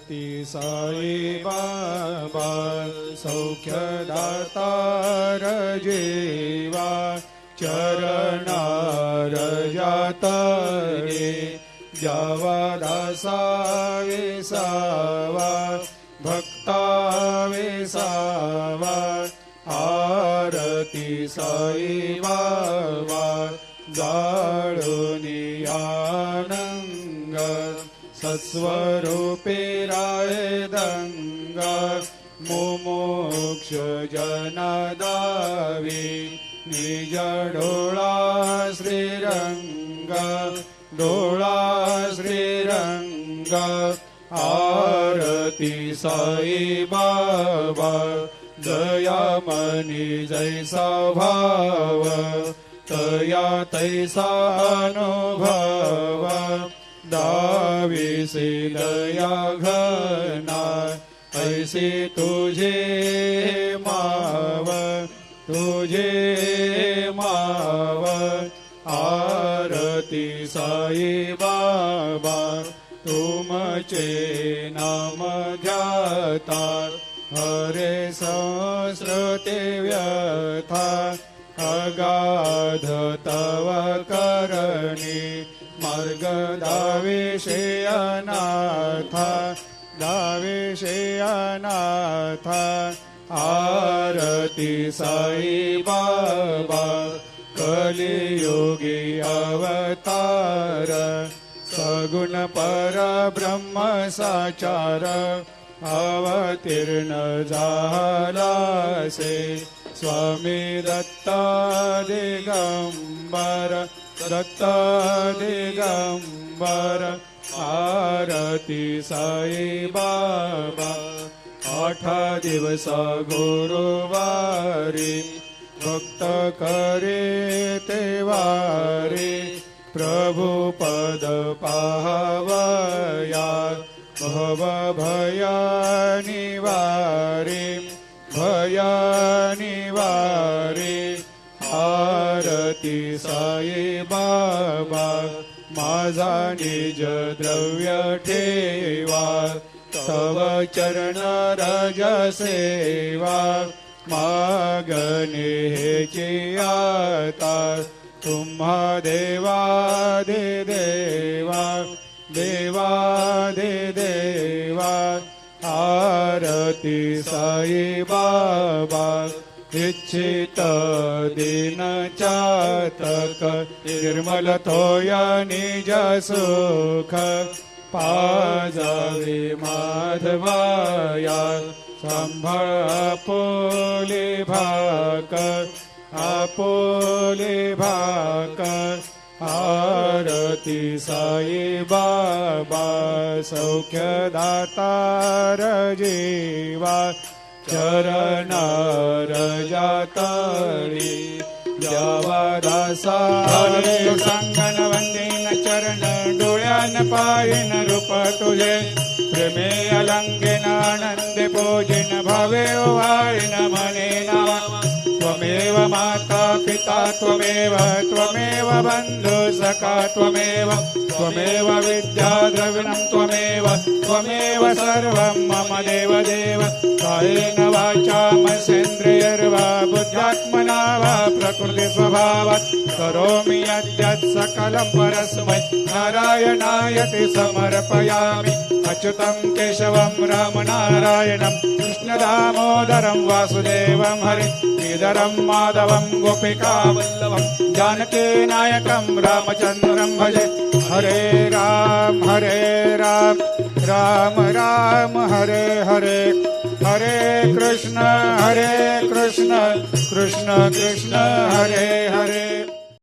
ती साई बाबा सौख्यदातार जीवा चरणार जातरे जावा दासा विसावा भक्ता विसावा आरती साई बाबा जाळुनी आनंग सत्स्वरूपे राय दंग मुमुक्ष जनदावी निज डोळा श्रीरंग डोळा श्रीरंग आरती साई बाबा दयामनी जैसा भाव तया तैसा अनुभव दाविसे दया घना ऐसे तुझे माव तुझे माव आरती साई बाबा तुमचे नाम ध्याता हरे संस्कृते व्यथा अगाध तव करणी मार्ग दाविषे अनाथा दाविषे अनाथा आरती साई बाबा कलियुगी अवतार सगुण परब्रह्म साचार अवतीर्ण झालासे स्वामी दत्त दिगंबर दत्त दिगंबर आरती साई बाबा 8 दिवस गुरुवारी भक्त करे तेवारी प्रभु पद पाहवया भव भया निवारी भया निवारी आरती साई बाबा माझा निज द्रव्य ठेवा तव चरण रज सेवा मागणे हेची आता तुम्हा देवादि देवा देवादि देवा आरती साई बाबा इच्छित दिन चातक निर्मल थोया निज सुख पाजावे माधवाया सांभाळ आपोले भाक आपोले भाक आरती साई बाबा सौख्यदातार जीवा चरणार जातळी द्यावा दासा सांगण वंदीन चरण डोळ्यान पायन रूप तुझे प्रेमे अलंगेन आनंदे पूजिन भावे ओवाळीन मने नावा त्वमेव माता पिता त्वमेव त्वमेव बंधु सखा त्वमेव त्वमेव विद्या द्रविणं त्वमेव त्वमेव सर्वं मम देव देव कायेन वाचा मनसेन्द्रियर्वा बुद्ध्यात्मना वा प्रकृति स्वभावात् करोमि यद्यत् सकलं परस्मै नारायणायति समर्पयामि अच्युतं केशवं रामनारायणं कृष्णदामोदरं वासुदेवं हरि श्रीधरं माधवं गोपिकावल्लभं जानकीनायकं रामचन्द्रं भजे हरे राम राम राम हरे हरे हरे कृष्ण कृष्ण कृष्ण हरे हरे।